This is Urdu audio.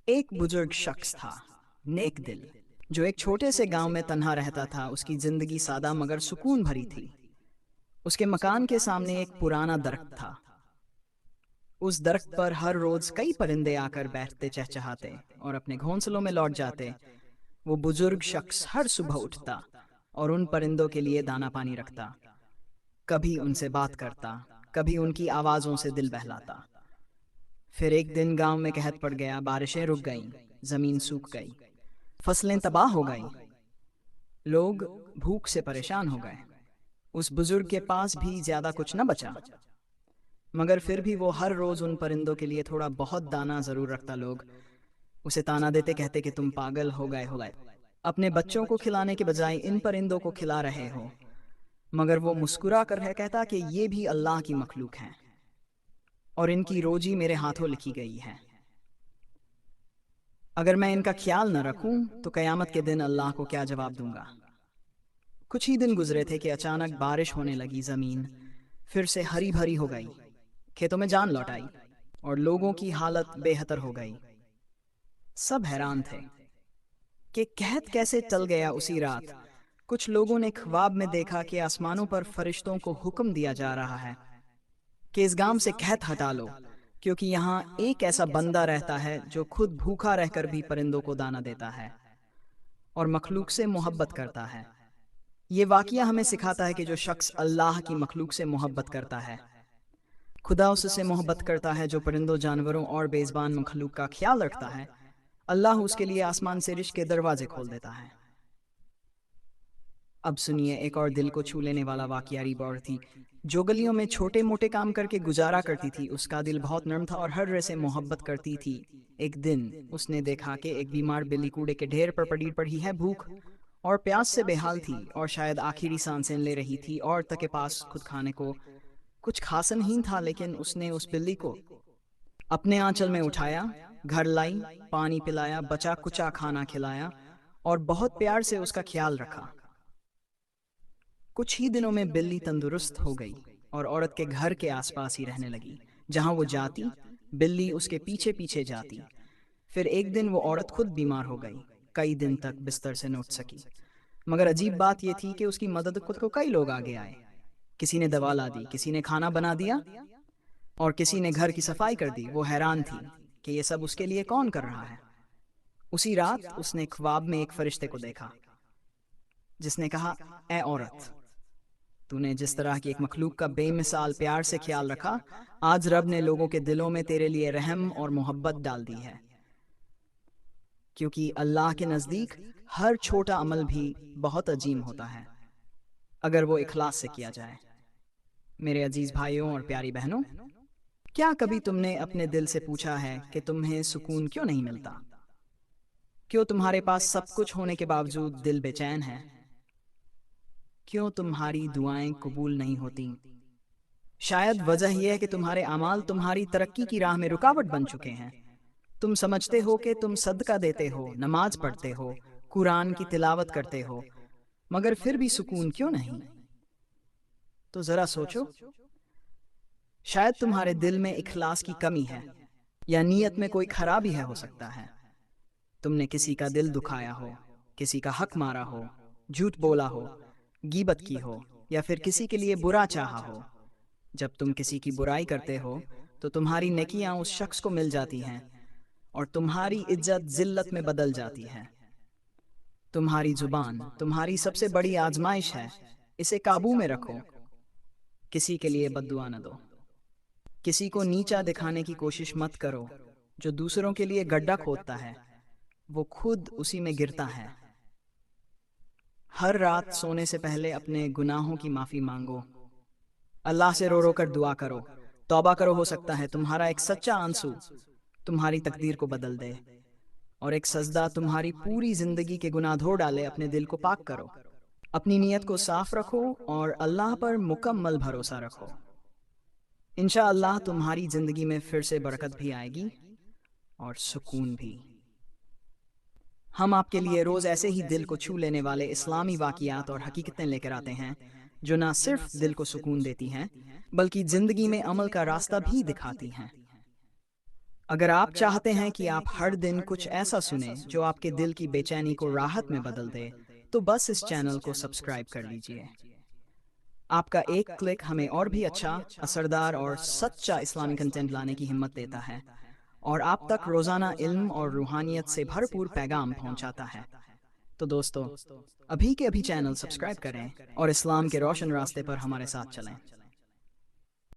ایک بزرگ شخص تھا، نیک دل، جو ایک چھوٹے سے گاؤں میں تنہا رہتا تھا۔ اس کی زندگی سادہ مگر سکون بھری تھی۔ اس کے مکان کے سامنے ایک پرانا درخت تھا۔ اس درخت پر ہر روز کئی پرندے آ کر بیٹھتے، چہچہاتے اور اپنے گھونسلوں میں لوٹ جاتے۔ وہ بزرگ شخص ہر صبح اٹھتا اور ان پرندوں کے لیے دانا پانی رکھتا، کبھی ان سے بات کرتا، کبھی ان کی آوازوں سے دل بہلاتا۔ پھر ایک دن گاؤں میں قحط پڑ گیا، بارشیں رک گئیں، زمین سوکھ گئی، فصلیں تباہ ہو گئیں، لوگ بھوک سے پریشان ہو گئے۔ اس بزرگ کے پاس بھی زیادہ کچھ نہ بچا، مگر پھر بھی وہ ہر روز ان پرندوں کے لیے تھوڑا بہت دانا ضرور رکھتا۔ لوگ اسے تانا دیتے، کہتے کہ تم پاگل ہو گئے، اپنے بچوں کو کھلانے کے بجائے ان پرندوں کو کھلا رہے ہو۔ مگر وہ مسکرا کر کہتا کہ یہ بھی اللہ کی مخلوق ہیں اور ان کی روزی میرے ہاتھوں لکھی گئی ہے۔ اگر میں ان کا خیال نہ رکھوں تو قیامت کے دن اللہ کو کیا جواب دوں گا؟ کچھ ہی دن گزرے تھے کہ اچانک بارش ہونے لگی، زمین پھر سے ہری بھری ہو گئی، کھیتوں میں جان لوٹ آئی اور لوگوں کی حالت بہتر ہو گئی۔ سب حیران تھے کہ قحط کیسے ٹل گیا اسی رات۔ کچھ لوگوں نے خواب میں دیکھا کہ آسمانوں پر فرشتوں کو حکم دیا جا رہا ہے کہ اس گام سے قحط ہٹا لو، کیونکہ یہاں ایک ایسا بندہ رہتا ہے جو خود بھوکا رہ کر بھی پرندوں کو دانا دیتا ہے اور مخلوق سے محبت کرتا ہے۔ یہ واقعہ ہمیں سکھاتا ہے کہ جو شخص اللہ کی مخلوق سے محبت کرتا ہے، خدا اس سے محبت کرتا ہے۔ جو پرندوں، جانوروں اور بے زبان مخلوق کا خیال رکھتا ہے، اللہ اس کے لیے آسمان سے رزق کے دروازے کھول دیتا ہے۔ اب سنیے ایک اور دل کو چھو لینے والا واقعہ۔ ریب عورت تھی جو گلیوں میں چھوٹے موٹے کام کر کے گزارا کرتی تھی۔ اس کا دل بہت نرم تھا اور ہر رہ سے محبت کرتی تھی۔ ایک دن اس نے دیکھا کہ ایک بیمار بلی کوڑے کے ڈھیر پر پڑی پڑی ہے، بھوک اور پیاس سے بے حال تھی اور شاید آخری سانسیں لے رہی تھی۔ عورت کے پاس خود کھانے کو کچھ خاص نہیں تھا، لیکن اس نے اس بلی کو اپنے آنچل میں اٹھایا، گھر لائی، پانی پلایا، بچا کچا کھانا کھلایا اور بہت پیار سے اس کا خیال رکھا۔ کچھ ہی دنوں میں بلی تندرست ہو گئی اور عورت کے گھر کے آس پاس ہی رہنے لگی۔ جہاں وہ جاتی، بلی اس کے پیچھے پیچھے جاتی۔ پھر ایک دن وہ عورت خود بیمار ہو گئی، کئی دن تک بستر سے نہ اٹھ سکی۔ مگر عجیب بات یہ تھی کہ اس کی مدد کو کئی لوگ آگے آئے۔ کسی نے دوا لا دی، کسی نے کھانا بنا دیا اور کسی نے گھر کی صفائی کر دی۔ وہ حیران تھی کہ یہ سب اس کے لیے کون کر رہا ہے۔ اسی رات اس نے خواب میں ایک فرشتے کو دیکھا جس نے کہا، اے عورت، تو نے جس طرح کی ایک مخلوق کا بے مثال پیار سے خیال رکھا، آج رب نے لوگوں کے دلوں میں تیرے لیے رحم اور محبت ڈال دی ہے، کیونکہ اللہ کے نزدیک ہر چھوٹا عمل بھی بہت عظیم ہوتا ہے اگر وہ اخلاص سے کیا جائے۔ میرے عزیز بھائیوں اور پیاری بہنوں، کیا کبھی تم نے اپنے دل سے پوچھا ہے کہ تمہیں سکون کیوں نہیں ملتا؟ کیوں تمہارے پاس سب کچھ ہونے کے باوجود دل بے چین ہے؟ کیوں تمہاری دعائیں قبول نہیں ہوتی؟ شاید وجہ یہ ہے کہ تمہارے اعمال تمہاری ترقی کی راہ میں رکاوٹ بن چکے ہیں۔ تم سمجھتے ہو کہ تم صدقہ دیتے ہو، نماز پڑھتے ہو، قرآن کی تلاوت کرتے ہو، مگر پھر بھی سکون کیوں نہیں؟ تو ذرا سوچو، شاید تمہارے دل میں اخلاص کی کمی ہے یا نیت میں کوئی خرابی ہے، ہو سکتا ہے تم نے کسی کا دل دکھایا ہو، کسی کا حق مارا ہو، جھوٹ بولا ہو، غیبت کی ہو یا پھر کسی کے لیے برا چاہا ہو۔ جب تم کسی کی برائی کرتے ہو تو تمہاری نیکیاں اس شخص کو مل جاتی ہیں اور تمہاری عزت ذلت میں بدل جاتی ہے۔ تمہاری زبان تمہاری سب سے بڑی آزمائش ہے، اسے قابو میں رکھو۔ کسی کے لیے بد دعا نہ دو، کسی کو نیچا دکھانے کی کوشش مت کرو۔ جو دوسروں کے لیے گڈھا کھودتا ہے وہ خود اسی میں گرتا ہے۔ ہر رات سونے سے پہلے اپنے گناہوں کی معافی مانگو، اللہ سے رو رو کر دعا کرو، توبہ کرو۔ ہو سکتا ہے تمہارا ایک سچا آنسو تمہاری تقدیر کو بدل دے اور ایک سجدہ تمہاری پوری زندگی کے گناہ دھو ڈالے۔ اپنے دل کو پاک کرو، اپنی نیت کو صاف رکھو اور اللہ پر مکمل بھروسہ رکھو۔ انشاءاللہ تمہاری زندگی میں پھر سے برکت بھی آئے گی اور سکون بھی۔ ہم آپ کے لیے روز ایسے ہی دل کو چھو لینے والے اسلامی واقعات اور حقیقتیں لے کر آتے ہیں جو نہ صرف دل کو سکون دیتی ہیں بلکہ زندگی میں عمل کا راستہ بھی دکھاتی ہیں۔ اگر آپ چاہتے ہیں کہ آپ ہر دن کچھ ایسا سنیں جو آپ کے دل کی بے چینی کو راحت میں بدل دے تو بس اس چینل کو سبسکرائب کر لیجئے۔ آپ کا ایک کلک ہمیں اور بھی اچھا، اثردار اور سچا اسلامی کنٹینٹ لانے کی ہمت دیتا ہے اور آپ تک روزانہ علم اور روحانیت سے بھرپور پیغام پہنچاتا ہے۔ تو دوستو، ابھی کے ابھی چینل سبسکرائب کریں اور اسلام کے روشن راستے پر ہمارے ساتھ چلیں۔